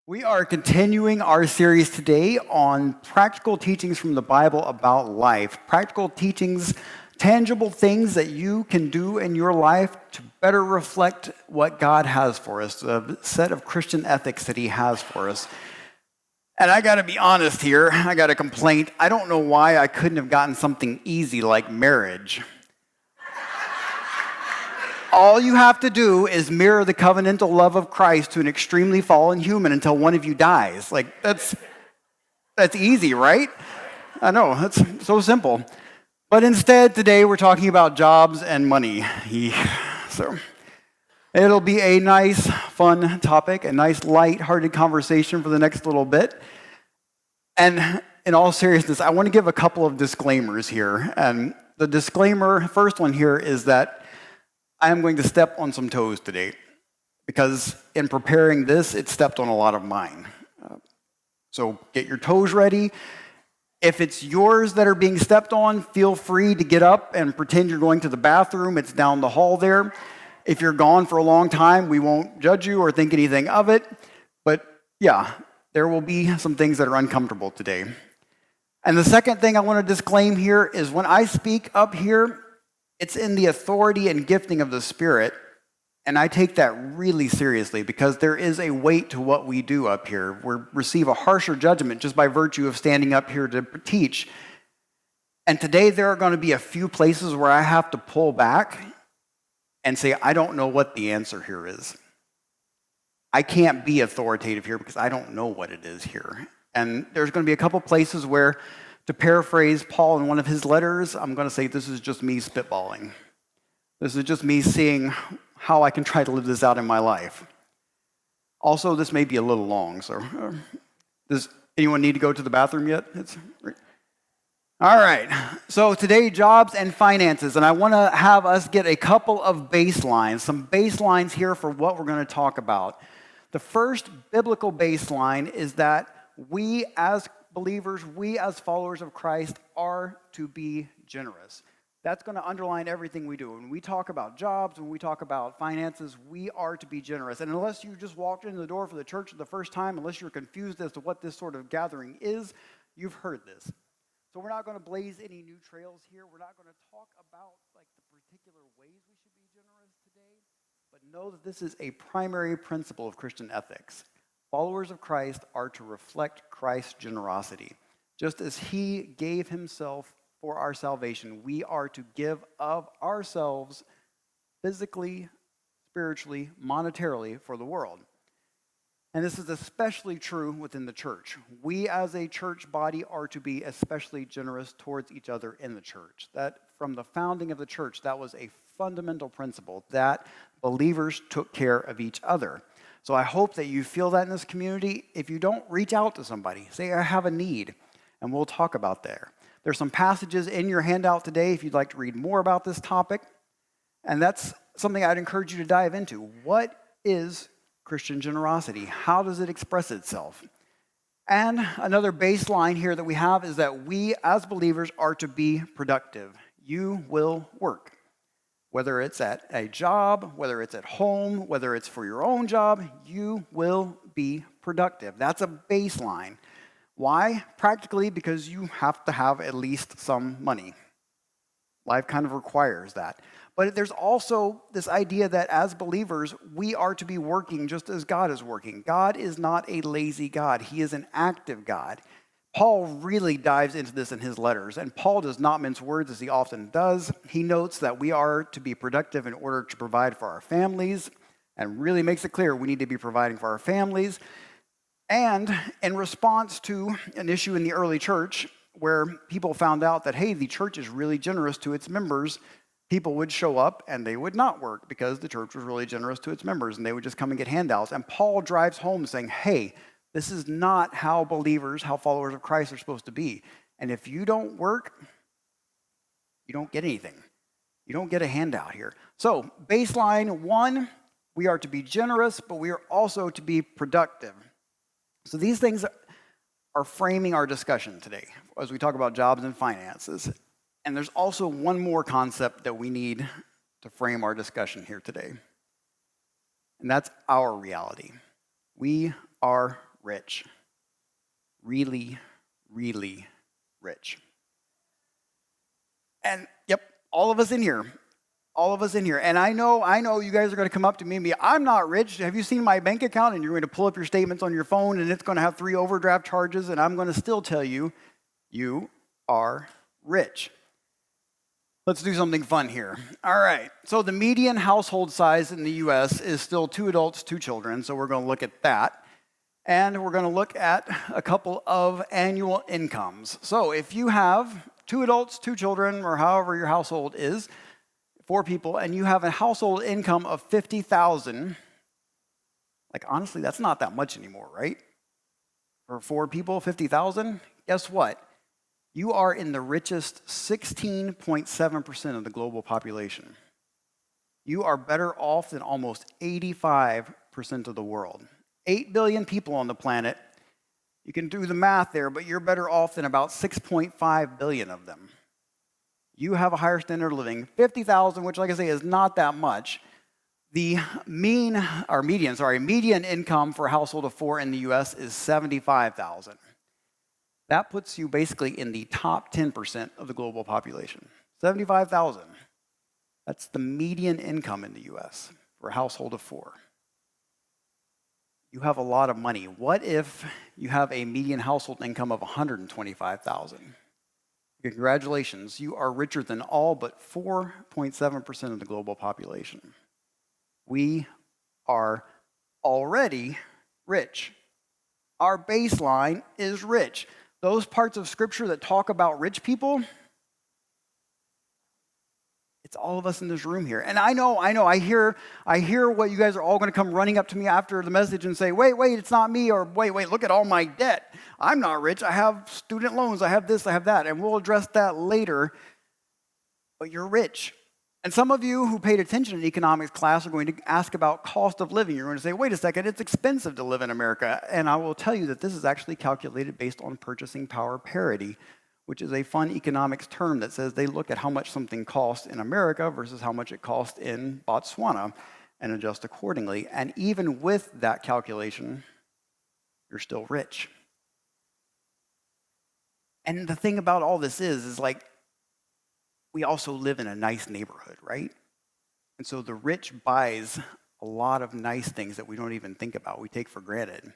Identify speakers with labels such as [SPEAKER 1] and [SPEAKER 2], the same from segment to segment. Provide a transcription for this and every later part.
[SPEAKER 1] We are continuing our series today on practical teachings from the Bible about life. Practical teachings, tangible things that you can do in your life to better reflect what God has for us, the set of Christian ethics that He has for us. And I got to be honest here, I got a complaint. I don't know why I couldn't have gotten something easy like marriage. All you have to do is mirror the covenantal love of Christ to an extremely fallen human until one of you dies. Like, that's easy, right? I know, that's so simple. But instead, today we're talking about jobs and money. So it'll be a nice, fun topic, a nice, light-hearted conversation for the next little bit. And in all seriousness, I want to give a couple of disclaimers here. And the disclaimer, first one here, is that I am going to step on some toes today because in preparing this, it stepped on a lot of mine. So get your toes ready. If it's yours that are being stepped on, feel free to get up and pretend you're going to the bathroom. It's down the hall there. If you're gone for a long time, we won't judge you or think anything of it. But yeah, there will be some things that are uncomfortable today. And the second thing I want to disclaim here is when I speak up here, it's in the authority and gifting of the Spirit, and I take that really seriously because there is a weight to what we do up here. We receive a harsher judgment just by virtue of standing up here to teach. And today there are going to be a few places where I have to pull back and say, I don't know what the answer here is. I can't be authoritative here because I don't know what it is here. And there's going to be a couple places where, to paraphrase Paul in one of his letters, I'm going to say this is just me spitballing. This is just me seeing how I can try to live this out in my life. Also, this may be a little long, so does anyone need to go to the bathroom yet? All right, so today, jobs and finances, and I want to have us get a couple of baselines, some baselines here for what we're going to talk about. The first biblical baseline is that we as believers, we as followers of Christ are to be generous. That's going to underline everything we do. When we talk about jobs, when we talk about finances, we are to be generous. And unless you just walked into the door for the church for the first time, unless you're confused as to what this sort of gathering is, you've heard this. So we're not going to blaze any new trails here. We're not going to talk about like the particular ways we should be generous today, but know that this is a primary principle of Christian ethics. Followers of Christ are to reflect Christ's generosity. Just as He gave Himself for our salvation, we are to give of ourselves physically, spiritually, monetarily for the world. And this is especially true within the church. We as a church body are to be especially generous towards each other in the church. That from the founding of the church, that was a fundamental principle that believers took care of each other. So I hope that you feel that in this community. If you don't, reach out to somebody. Say, I have a need, and we'll talk about there. There's some passages in your handout today if you'd like to read more about this topic. And that's something I'd encourage you to dive into. What is Christian generosity? How does it express itself? And another baseline here that we have is that we as believers are to be productive. You will work. Whether it's at a job, whether it's at home, whether it's for your own job, you will be productive. That's a baseline. Why? Practically because you have to have at least some money. Life kind of requires that. But there's also this idea that as believers, we are to be working just as God is working. God is not a lazy God. He is an active God. Paul really dives into this in his letters, and Paul does not mince words as he often does. He notes that we are to be productive in order to provide for our families, and really makes it clear we need to be providing for our families. And in response to an issue in the early church where people found out that, hey, the church is really generous to its members, people would show up and they would not work because the church was really generous to its members, and they would just come and get handouts. And Paul drives home saying, hey, this is not how believers, how followers of Christ are supposed to be. And if you don't work, you don't get anything. You don't get a handout here. So, baseline one, we are to be generous, but we are also to be productive. So these things are framing our discussion today as we talk about jobs and finances. And there's also one more concept that we need to frame our discussion here today. And that's our reality. We are rich. Really, really rich. And yep, all of us in here. All of us in here. And I know you guys are going to come up to me and be, I'm not rich. Have you seen my bank account? And you're going to pull up your statements on your phone and it's going to have 3 overdraft charges. And I'm going to still tell you, you are rich. Let's do something fun here. All right. So the median household size in the U.S. is still 2 adults, 2 children. So we're going to look at that. And we're going to look at a couple of annual incomes. So if you have 2 adults, 2 children, or however your household is, 4 people, and you have a household income of $50,000, like honestly, that's not that much anymore, right? For 4 people, $50,000, guess what? You are in the richest 16.7% of the global population. You are better off than almost 85% of the world. 8 billion people on the planet. You can do the math there, but you're better off than about 6.5 billion of them. You have a higher standard of living. 50,000, which like I say is not that much. The median income for a household of 4 in the US is 75,000. That puts you basically in the top 10% of the global population. 75,000. That's the median income in the US for a household of 4. You have a lot of money. What if you have a median household income of 125,000? Congratulations, you are richer than all but 4.7% of the global population. We are already rich. Our baseline is rich. Those parts of Scripture that talk about rich people, it's all of us in this room here. And I know, I hear what you guys are all going to come running up to me after the message and say, wait, it's not me, or wait, look at all my debt. I'm not rich. I have student loans. I have this, I have that. And we'll address that later. But you're rich. And some of you who paid attention in economics class are going to ask about cost of living. You're going to say, wait a second, it's expensive to live in America. And I will tell you that this is actually calculated based on purchasing power parity, which is a fun economics term that says they look at how much something costs in America versus how much it costs in Botswana and adjust accordingly. And even with that calculation, you're still rich. And the thing about all this is like, we also live in a nice neighborhood, right? And so the rich buys a lot of nice things that we don't even think about, we take for granted.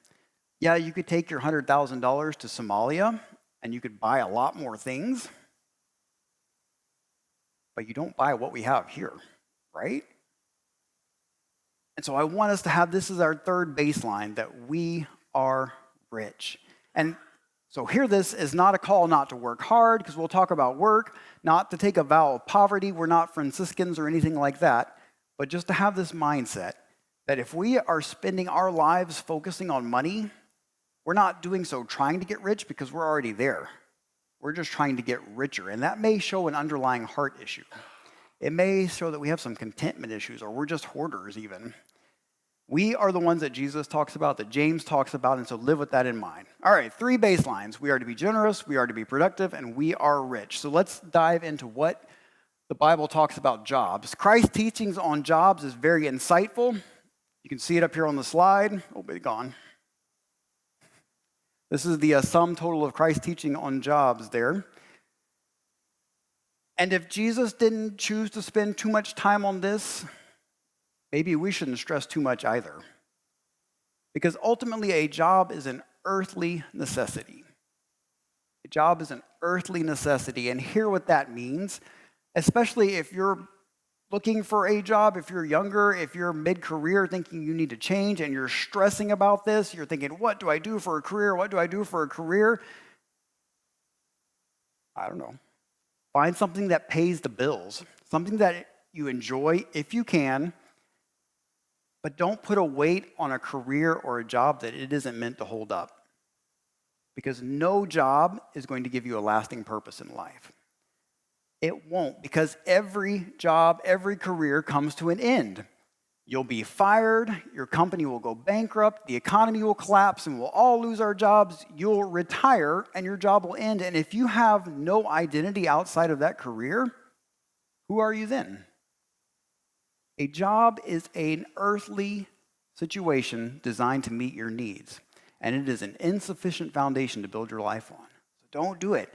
[SPEAKER 1] Yeah, you could take your $100,000 to Somalia and you could buy a lot more things, but you don't buy what we have here, right? And so I want us to have this as our third baseline, that we are rich. And so hear this is not a call not to work hard, because we'll talk about work, not to take a vow of poverty. We're not Franciscans or anything like that, but just to have this mindset that if we are spending our lives focusing on money, we're not doing so trying to get rich because we're already there. We're just trying to get richer, and that may show an underlying heart issue. It may show that we have some contentment issues, or we're just hoarders even. We are the ones that Jesus talks about, that James talks about, and so live with that in mind. All right, 3 baselines. We are to be generous, we are to be productive, and we are rich. So let's dive into what the Bible talks about jobs. Christ's teachings on jobs is very insightful. You can see it up here on the slide. Oh, it's gone. This is the sum total of Christ's teaching on jobs there. And if Jesus didn't choose to spend too much time on this, maybe we shouldn't stress too much either. Because ultimately, a job is an earthly necessity. A job is an earthly necessity. And hear what that means, especially if you're looking for a job, if you're younger, if you're mid-career thinking you need to change and you're stressing about this, you're thinking, what do I do for a career? What do I do for a career? I don't know. Find something that pays the bills, something that you enjoy if you can, but don't put a weight on a career or a job that it isn't meant to hold up. Because no job is going to give you a lasting purpose in life. It won't, because every job, every career comes to an end. You'll be fired, your company will go bankrupt, the economy will collapse, and we'll all lose our jobs. You'll retire, and your job will end. And if you have no identity outside of that career, who are you then? A job is an earthly situation designed to meet your needs. and it is an insufficient foundation to build your life on. So don't do it.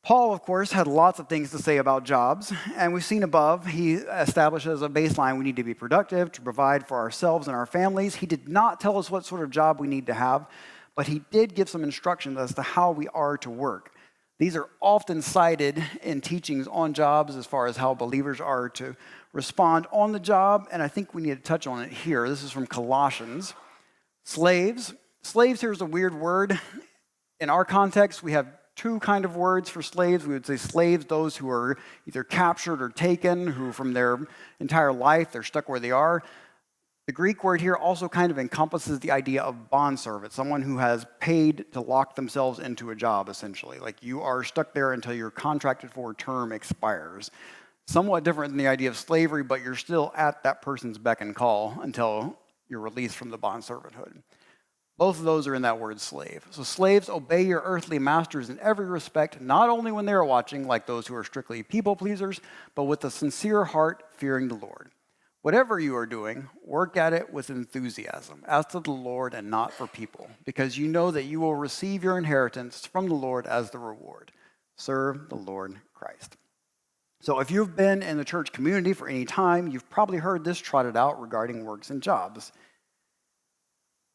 [SPEAKER 1] Paul, of course, had lots of things to say about jobs, and we've seen above, he establishes a baseline. We need to be productive, to provide for ourselves and our families. He did not tell us what sort of job we need to have, but he did give some instructions as to how we are to work. These are often cited in teachings on jobs as far as how believers are to respond on the job, and I think we need to touch on it here. This is from Colossians. Slaves. Slaves here is a weird word. In our context, we have two kind of words for slaves. We would say slaves, those who are either captured or taken, who from their entire life, they're stuck where they are. The Greek word here also kind of encompasses the idea of bondservant, someone who has paid to lock themselves into a job, essentially. Like you are stuck there until your contracted for term expires. Somewhat different than the idea of slavery, but you're still at that person's beck and call until you're released from the bondservanthood. Both of those are in that word slave. So slaves, obey your earthly masters in every respect, not only when they are watching, like those who are strictly people pleasers, but with a sincere heart, fearing the Lord. Whatever you are doing, work at it with enthusiasm, as to the Lord and not for people, because you know that you will receive your inheritance from the Lord as the reward. Serve the Lord Christ. So if you've been in the church community for any time, you've probably heard this trotted out regarding works and jobs.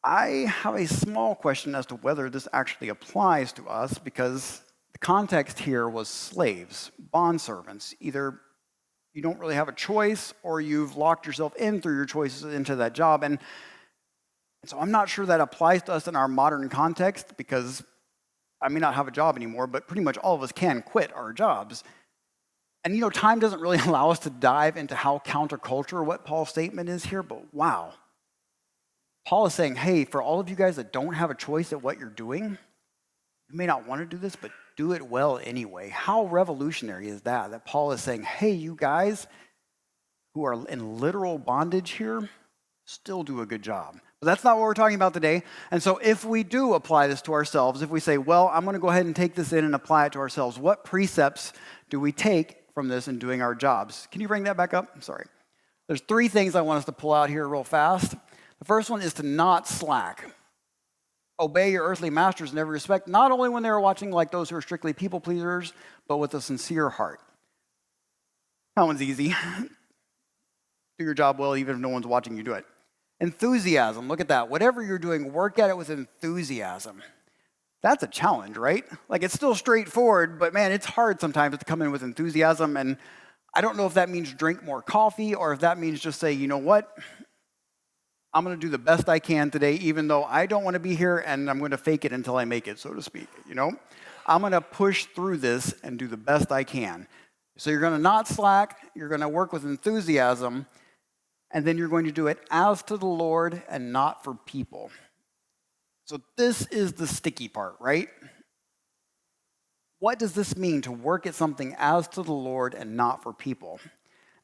[SPEAKER 1] I have a small question as to whether this actually applies to us, because the context here was slaves, bondservants. Either you don't really have a choice or you've locked yourself in through your choices into that job. And so I'm not sure that applies to us in our modern context, because I may not have a job anymore, but pretty much all of us can quit our jobs. And time doesn't really allow us to dive into how counterculture what Paul's statement is here, but wow. Paul is saying, hey, for all of you guys that don't have a choice at what you're doing, you may not want to do this, but do it well anyway. How revolutionary is that Paul is saying, hey, you guys who are in literal bondage here, still do a good job. But that's not what we're talking about today. And so if we do apply this to ourselves, if we say, well, I'm going to go ahead and take this in and apply it to ourselves, what precepts do we take from this in doing our jobs? Can you bring that back up? I'm sorry. There's 3 things I want us to pull out here real fast. The first one is to not slack. Obey your earthly masters in every respect, not only when they are watching, like those who are strictly people pleasers, but with a sincere heart. That one's easy. Do your job well, even if no one's watching you do it. Enthusiasm, look at that. Whatever you're doing, work at it with enthusiasm. That's a challenge, right? Like, it's still straightforward, but man, it's hard sometimes to come in with enthusiasm. And I don't know if that means drink more coffee or if that means just say, you know what? I'm going to do the best I can today, even though I don't want to be here, and I'm going to fake it until I make it, so to speak. I'm going to push through this and do the best I can. So you're going to not slack, you're going to work with enthusiasm, and then you're going to do it as to the Lord and not for people. So this is the sticky part, right? What does this mean to work at something as to the Lord and not for people?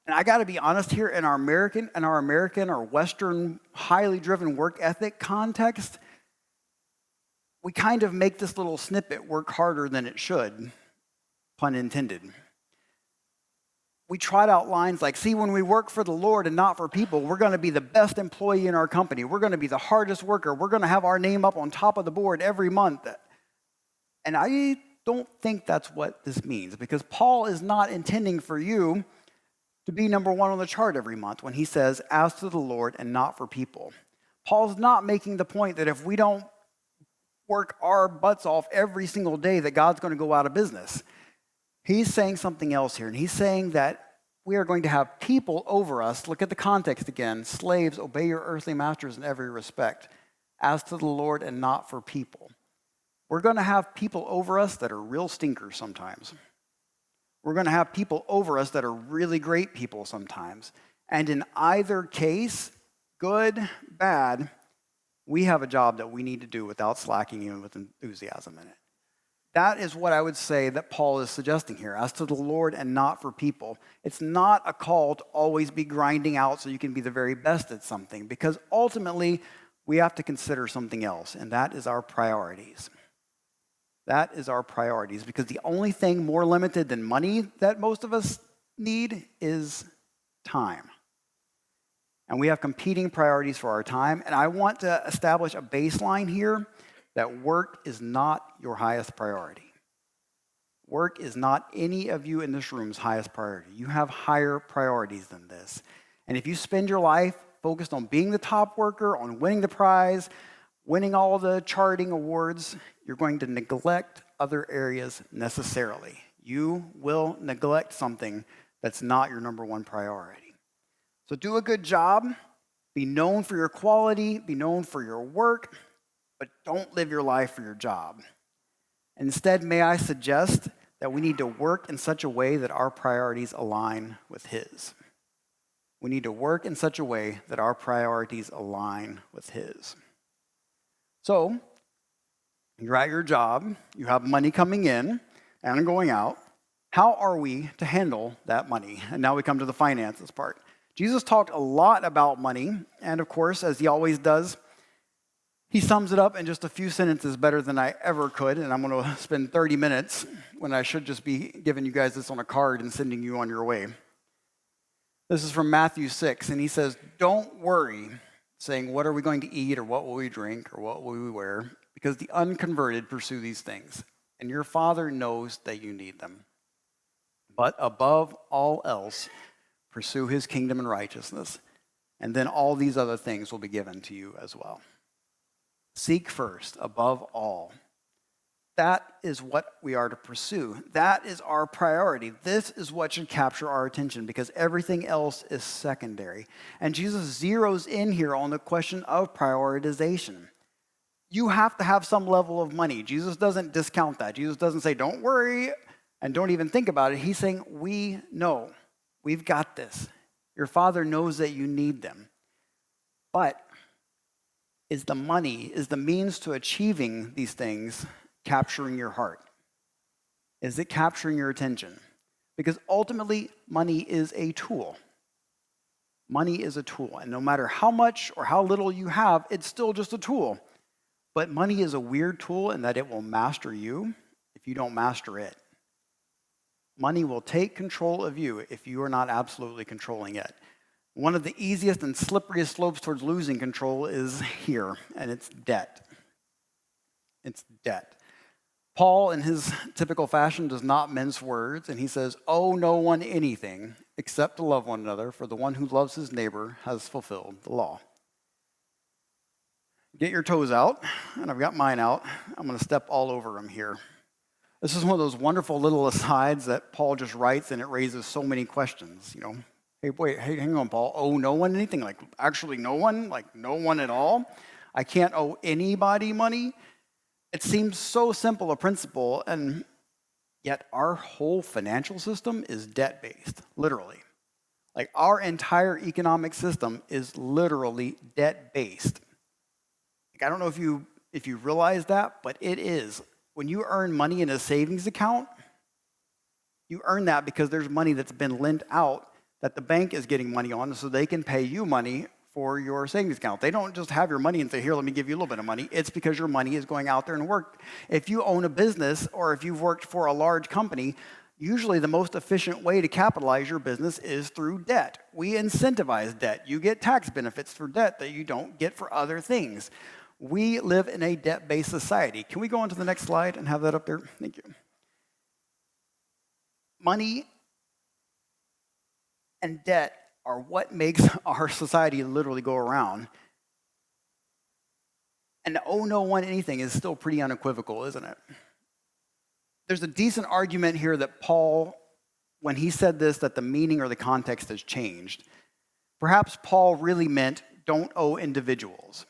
[SPEAKER 1] And I got to be honest here, in our American or Western highly driven work ethic context, we kind of make this little snippet work harder than it should, pun intended. We trot out lines like, see, when we work for the Lord and not for people, we're going to be the best employee in our company. We're going to be the hardest worker. We're going to have our name up on top of the board every month. And I don't think that's what this means, because Paul is not intending for you to be number 1 on the chart every month when he says, as to the Lord and not for people. Paul's not making the point that if we don't work our butts off every single day, that God's going to go out of business. He's saying something else here, and he's saying that we are going to have people over us. Look at the context again. Slaves, obey your earthly masters in every respect, as to the Lord and not for people. We're going to have people over us that are real stinkers sometimes. We're going to have people over us that are really great people sometimes. And in either case, good, bad, we have a job that we need to do without slacking in with enthusiasm in it. That is what I would say that Paul is suggesting here, as to the Lord and not for people. It's not a call to always be grinding out so you can be the very best at something, because ultimately we have to consider something else, and that is our priorities. That is our priorities, because the only thing more limited than money that most of us need is time. And we have competing priorities for our time. And I want to establish a baseline here that work is not your highest priority. Work is not any of you in this room's highest priority. You have higher priorities than this. And if you spend your life focused on being the top worker, on winning the prize, winning all the charting awards, you're going to neglect other areas necessarily. You will neglect something that's not your number one priority. So do a good job. Be known for your quality. Be known for your work. But don't live your life for your job. Instead, may I suggest that we need to work in such a way that our priorities align with His. We need to work in such a way that our priorities align with His. So, you're at your job, you have money coming in and going out. How are we to handle that money? And now we come to the finances part. Jesus talked a lot about money, and of course, as He always does, He sums it up in just a few sentences better than I ever could, and I'm going to spend 30 minutes when I should just be giving you guys this on a card and sending you on your way. This is from Matthew 6, and He says, "Don't worry, saying, what are we going to eat, or what will we drink, or what will we wear? Because the unconverted pursue these things, and your Father knows that you need them. But above all else, pursue His kingdom and righteousness, and then all these other things will be given to you as well." Seek first, above all. That is what we are to pursue. That is our priority. This is what should capture our attention because everything else is secondary. And Jesus zeroes in here on the question of prioritization. You have to have some level of money. Jesus doesn't discount that. Jesus doesn't say, don't worry and don't even think about it. He's saying, we know. We've got this. Your Father knows that you need them. But is the money, is the means to achieving these things capturing your heart? Is it capturing your attention? Because ultimately, money is a tool. Money is a tool. And no matter how much or how little you have, it's still just a tool. But money is a weird tool in that it will master you if you don't master it. Money will take control of you if you are not absolutely controlling it. One of the easiest and slipperiest slopes towards losing control is here, and it's debt. It's debt. Paul, in his typical fashion, does not mince words, and he says, "Owe no one anything except to love one another, for the one who loves his neighbor has fulfilled the law." Get your toes out, and I've got mine out. I'm going to step all over them here. This is one of those wonderful little asides that Paul just writes, and it raises so many questions. Hey, wait, hey, hang on, Paul. Owe no one anything? Like, actually no one? Like, no one at all? I can't owe anybody money? It seems so simple a principle, and yet our whole financial system is debt-based, literally. Like, our entire economic system is literally debt-based. Like, I don't know if you realize that, but it is. When you earn money in a savings account, you earn that because there's money that's been lent out that the bank is getting money on so they can pay you money for your savings account. They don't just have your money and say, here, let me give you a little bit of money. It's because your money is going out there and work. If you own a business or if you've worked for a large company, usually the most efficient way to capitalize your business is through debt. We incentivize debt. You get tax benefits for debt that you don't get for other things. We live in a debt-based society. Can we go on to the next slide and have that up there? Thank you. Money and debt are what makes our society literally go around. And to owe no one anything is still pretty unequivocal, isn't it? There's a decent argument here that Paul, when he said this, that the meaning or the context has changed. Perhaps Paul really meant don't owe individuals.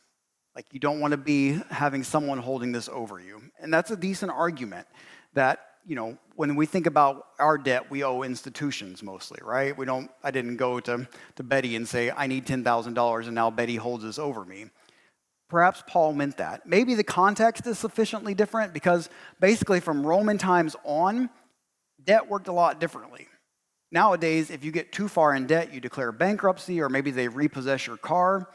[SPEAKER 1] Like you don't want to be having someone holding this over you. And that's a decent argument that, when we think about our debt, we owe institutions mostly, right? I didn't go to Betty and say, I need $10,000 and now Betty holds this over me. Perhaps Paul meant that. Maybe the context is sufficiently different because basically from Roman times on, debt worked a lot differently. Nowadays, if you get too far in debt, you declare bankruptcy or maybe they repossess your car.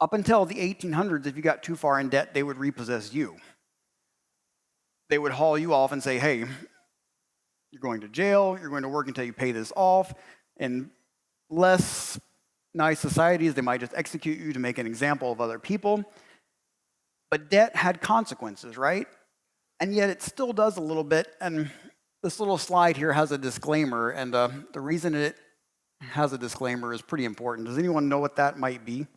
[SPEAKER 1] Up until the 1800s, if you got too far in debt, they would repossess you. They would haul you off and say, hey, you're going to jail, you're going to work until you pay this off, and less nice societies, they might just execute you to make an example of other people. But debt had consequences, right? And yet it still does a little bit. And this little slide here has a disclaimer. And the reason it has a disclaimer is pretty important. Does anyone know what that might be?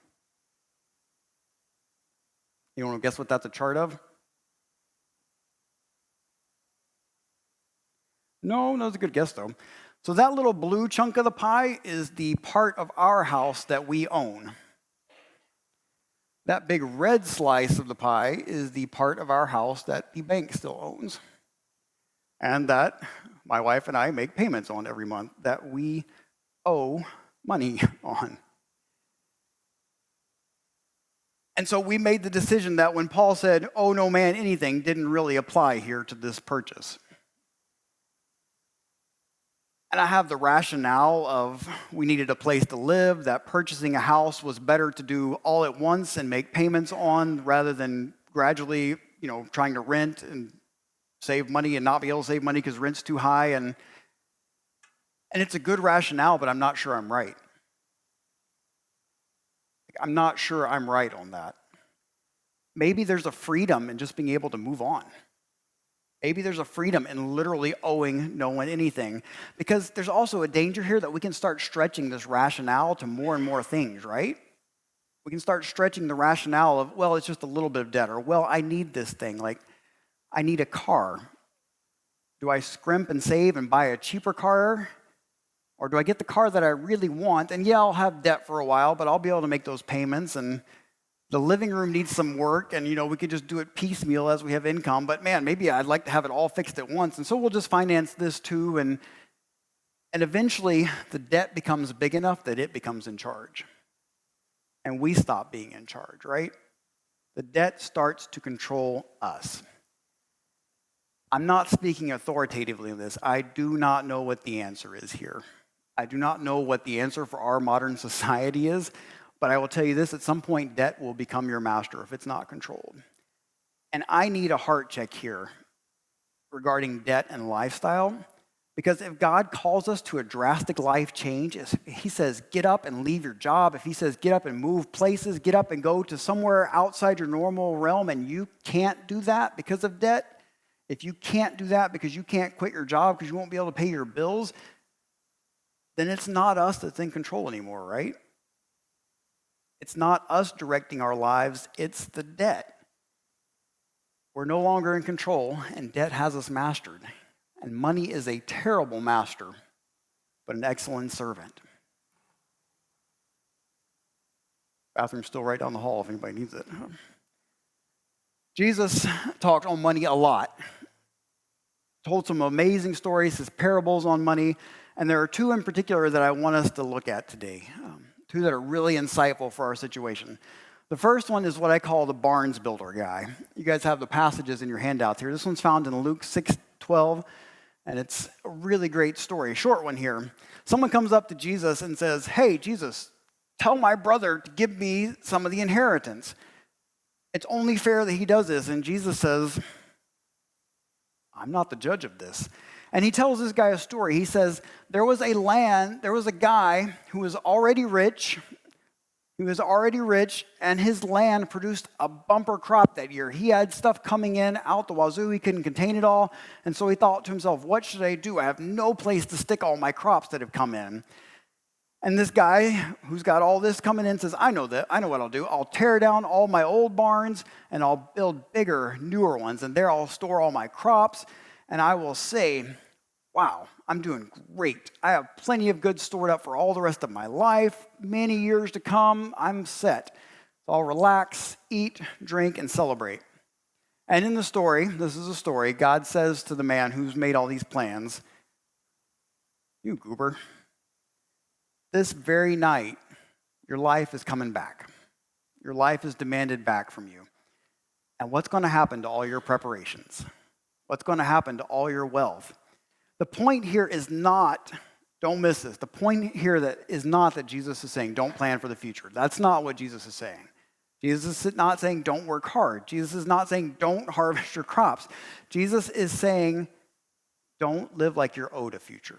[SPEAKER 1] You want to guess what that's a chart of? No, that's a good guess, though. So that little blue chunk of the pie is the part of our house that we own. That big red slice of the pie is the part of our house that the bank still owns. And that my wife and I make payments on every month that we owe money on. And so we made the decision that when Paul said, "owe no man anything," didn't really apply here to this purchase. And I have the rationale of we needed a place to live, that purchasing a house was better to do all at once and make payments on rather than gradually, trying to rent and save money and not be able to save money because rent's too high. And it's a good rationale, but I'm not sure I'm right. I'm not sure I'm right on that. Maybe there's a freedom in just being able to move on. Maybe there's a freedom in literally owing no one anything, because there's also a danger here that we can start stretching this rationale to more and more things, right? We can start stretching the rationale of, well, it's just a little bit of debt, or, well, I need this thing, like I need a car. Do I scrimp and save and buy a cheaper car? Or do I get the car that I really want? And yeah, I'll have debt for a while, but I'll be able to make those payments. And the living room needs some work, and we could just do it piecemeal as we have income. But man, maybe I'd like to have it all fixed at once. And so we'll just finance this too. And eventually the debt becomes big enough that it becomes in charge. And we stop being in charge, right? The debt starts to control us. I'm not speaking authoritatively on this. I do not know what the answer is here. I do not know what the answer for our modern society is. But I will tell you this, at some point, debt will become your master if it's not controlled. And I need a heart check here regarding debt and lifestyle, because if God calls us to a drastic life change, if he says, get up and leave your job, if he says, get up and move places, get up and go to somewhere outside your normal realm, and you can't do that because of debt, if you can't do that because you can't quit your job because you won't be able to pay your bills, then it's not us that's in control anymore, right? It's not us directing our lives, it's the debt. We're no longer in control, and debt has us mastered. And money is a terrible master, but an excellent servant. Bathroom's still right down the hall if anybody needs it. Jesus talked on money a lot. Told some amazing stories, his parables on money, and there are two in particular that I want us to look at today. Two that are really insightful for our situation. The first one is what I call the barns builder guy. You guys have the passages in your handouts here. This one's found in Luke 6:12, and it's a really great story, a short one here. Someone comes up to Jesus and says, "Hey, Jesus, tell my brother to give me some of the inheritance. It's only fair that he does this." And Jesus says, "I'm not the judge of this." And he tells this guy a story. He says, there was a guy who was already rich. He was already rich, and his land produced a bumper crop that year. He had stuff coming in out the wazoo. He couldn't contain it all. And so he thought to himself, what should I do? I have no place to stick all my crops that have come in. And this guy who's got all this coming in says, I know what I'll do. I'll tear down all my old barns, and I'll build bigger, newer ones. And there I'll store all my crops. And I will say, wow, I'm doing great. I have plenty of goods stored up for all the rest of my life, many years to come. I'm set. So I'll relax, eat, drink, and celebrate. And in the story, this is a story, God says to the man who's made all these plans, you goober, this very night, your life is coming back. Your life is demanded back from you. And what's going to happen to all your preparations? What's going to happen to all your wealth? The point here is not, don't miss this, the point here that is not that Jesus is saying don't plan for the future. That's not what Jesus is saying. Jesus is not saying don't work hard. Jesus is not saying don't harvest your crops. Jesus is saying don't live like you're owed a future.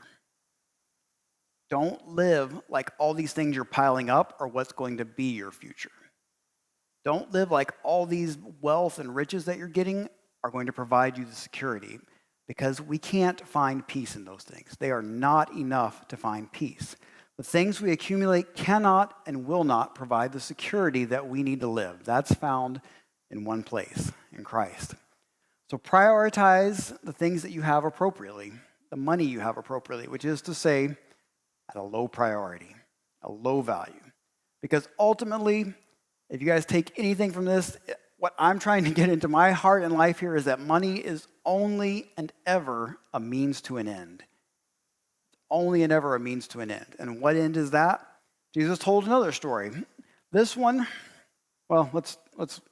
[SPEAKER 1] Don't live like all these things you're piling up are what's going to be your future. Don't live like all these wealth and riches that you're getting are going to provide you the security, because we can't find peace in those things. They are not enough to find peace. The things we accumulate cannot and will not provide the security that we need to live. That's found in one place, in Christ. So prioritize the things that you have appropriately, the money you have appropriately, which is to say, at a low priority, a low value. Because ultimately, if you guys take anything from this, what I'm trying to get into my heart and life here is that money is only and ever a means to an end. Only and ever a means to an end. And what end is that? Jesus told another story. This one, well, let's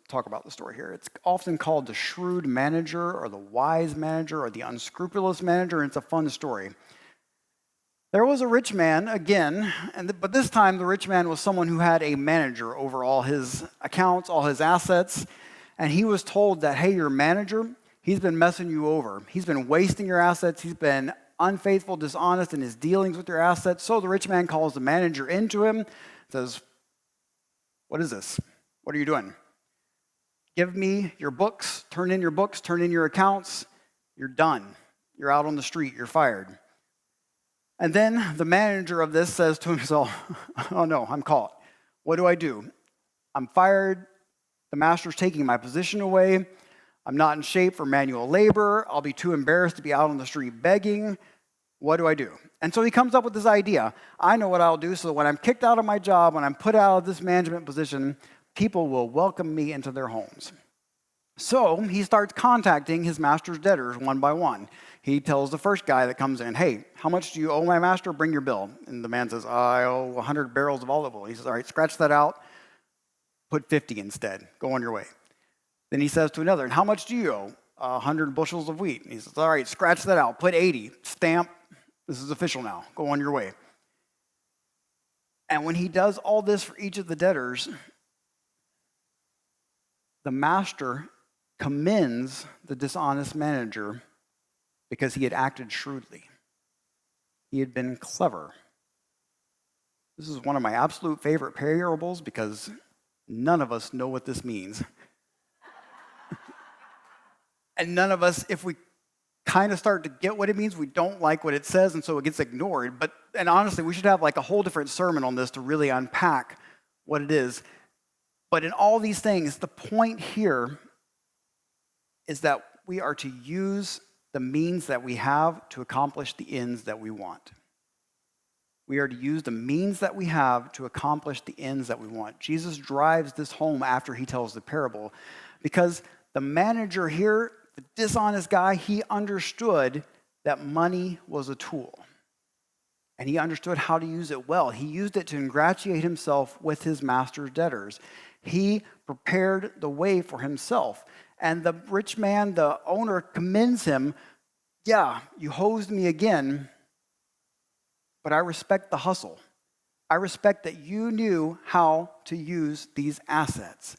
[SPEAKER 1] talk about the story here. It's often called the shrewd manager or the wise manager or the unscrupulous manager, and it's a fun story. There was a rich man, again, but this time the rich man was someone who had a manager over all his accounts, all his assets, and he was told that, hey, your manager, he's been messing you over. He's been wasting your assets. He's been unfaithful, dishonest in his dealings with your assets. So the rich man calls the manager into him, says, what is this? What are you doing? Give me your books, turn in your accounts. You're done. You're out on the street. You're fired. And then the manager of this says to himself, oh no, I'm caught. What do I do? I'm fired. The master's taking my position away. I'm not in shape for manual labor. I'll be too embarrassed to be out on the street begging. What do I do? And so he comes up with this idea. I know what I'll do so that when I'm kicked out of my job, when I'm put out of this management position, people will welcome me into their homes. So he starts contacting his master's debtors one by one. He tells the first guy that comes in, hey, how much do you owe my master? Bring your bill. And the man says, I owe 100 barrels of olive oil. He says, all right, scratch that out. Put 50 instead. Go on your way. Then he says to another, and how much do you owe? 100 bushels of wheat. And he says, all right, scratch that out. Put 80. Stamp. This is official now. Go on your way. And when he does all this for each of the debtors, the master commends the dishonest manager because he had acted shrewdly. He had been clever. This is one of my absolute favorite parables because none of us know what this means. And none of us, if we kind of start to get what it means, we don't like what it says, and so it gets ignored. And honestly, we should have like a whole different sermon on this to really unpack what it is. But in all these things, the point here is that we are to use the means that we have to accomplish the ends that we want. We are to use the means that we have to accomplish the ends that we want. Jesus drives this home after he tells the parable because the manager here, the dishonest guy, he understood that money was a tool. And he understood how to use it well. He used it to ingratiate himself with his master's debtors. He prepared the way for himself. And the rich man, the owner, commends him. Yeah, you hosed me again, but I respect the hustle. I respect that you knew how to use these assets.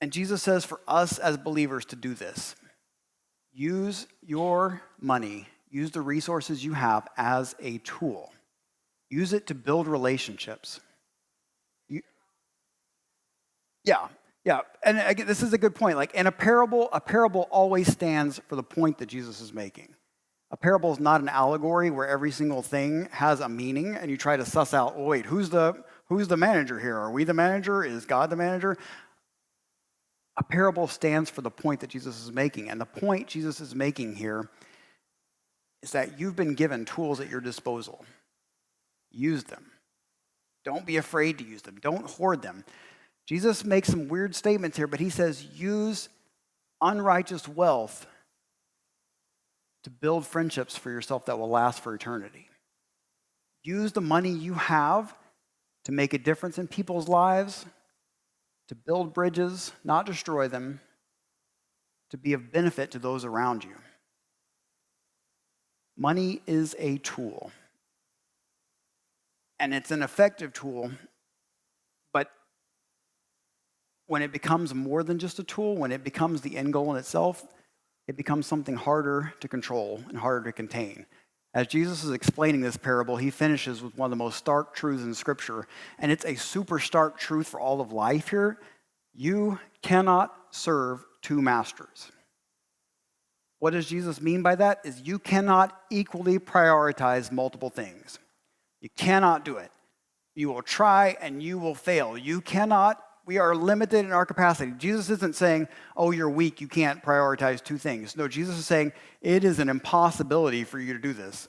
[SPEAKER 1] And Jesus says for us as believers to do this. Use your money, use the resources you have as a tool. Use it to build relationships. Yeah. And again, this is a good point. Like in a parable always stands for the point that Jesus is making. A parable is not an allegory where every single thing has a meaning and you try to suss out, oh, wait, who's the manager here? Are we the manager? Is God the manager? A parable stands for the point that Jesus is making. And the point Jesus is making here is that you've been given tools at your disposal. Use them. Don't be afraid to use them. Don't hoard them. Jesus makes some weird statements here, but he says use unrighteous wealth to build friendships for yourself that will last for eternity. Use the money you have to make a difference in people's lives, to build bridges, not destroy them, to be of benefit to those around you. Money is a tool. And it's an effective tool, but when it becomes more than just a tool, when it becomes the end goal in itself, it becomes something harder to control and harder to contain. As Jesus is explaining this parable, he finishes with one of the most stark truths in Scripture, and it's a super stark truth for all of life here. You cannot serve two masters. What does Jesus mean by that? Is you cannot equally prioritize multiple things. You cannot do it. You will try and you will fail. You cannot. We are limited in our capacity. Jesus isn't saying, oh, you're weak, you can't prioritize two things. No, Jesus is saying it is an impossibility for you to do this.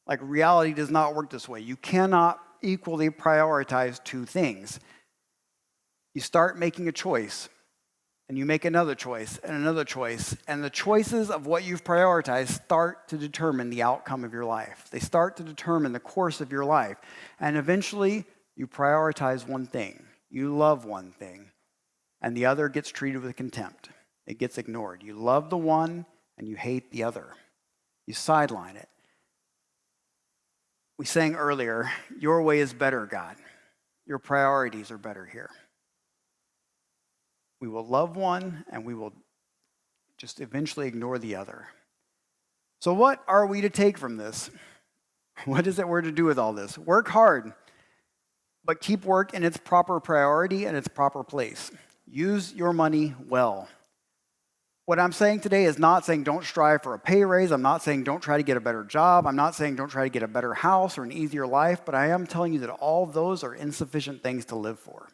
[SPEAKER 1] Like, reality does not work this way. You cannot equally prioritize two things. You start making a choice, and you make another choice, and the choices of what you've prioritized start to determine the outcome of your life. They start to determine the course of your life. And eventually, you prioritize one thing. You love one thing, and the other gets treated with contempt. It gets ignored. You love the one, and you hate the other. You sideline it. We sang earlier, your way is better, God. Your priorities are better here. We will love one, and we will just eventually ignore the other. So what are we to take from this? What is it we're to do with all this? Work hard, but keep work in its proper priority and its proper place. Use your money well. What I'm saying today is not saying don't strive for a pay raise. I'm not saying don't try to get a better job. I'm not saying don't try to get a better house or an easier life, but I am telling you that all of those are insufficient things to live for.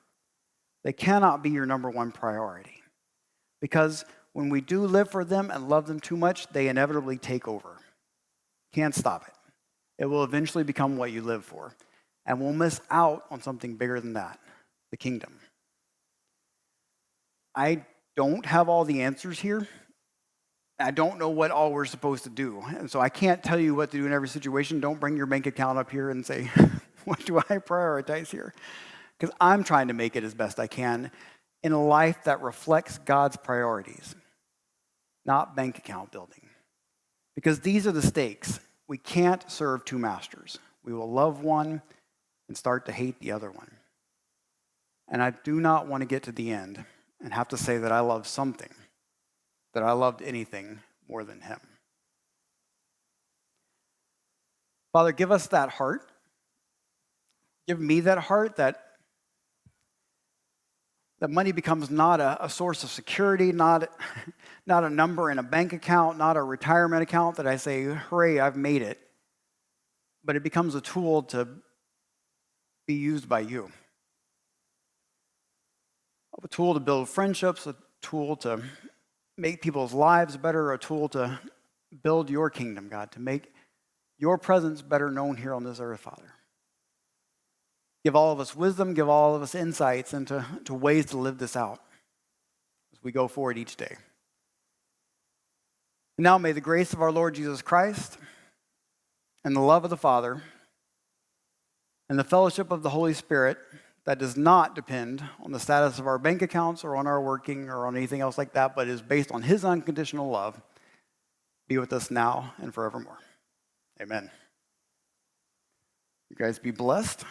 [SPEAKER 1] They cannot be your number one priority. Because when we do live for them and love them too much, they inevitably take over. Can't stop it. It will eventually become what you live for. And we'll miss out on something bigger than that, the kingdom. I don't have all the answers here. I don't know what all we're supposed to do. And so I can't tell you what to do in every situation. Don't bring your bank account up here and say, what do I prioritize here? Because I'm trying to make it as best I can in a life that reflects God's priorities, not bank account building. Because these are the stakes. We can't serve two masters. We will love one and start to hate the other one. And I do not want to get to the end and have to say that I love something, that I loved anything more than him. Father, give us that heart. Give me that heart that money becomes not a source of security, not a number in a bank account, not a retirement account that I say, hooray, I've made it. But it becomes a tool to be used by you. A tool to build friendships, a tool to make people's lives better, a tool to build your kingdom, God, to make your presence better known here on this earth, Father. Give all of us wisdom, give all of us insights into ways to live this out as we go forward each day. And now may the grace of our Lord Jesus Christ and the love of the Father and the fellowship of the Holy Spirit that does not depend on the status of our bank accounts or on our working or on anything else like that, but is based on his unconditional love, be with us now and forevermore. Amen. You guys be blessed.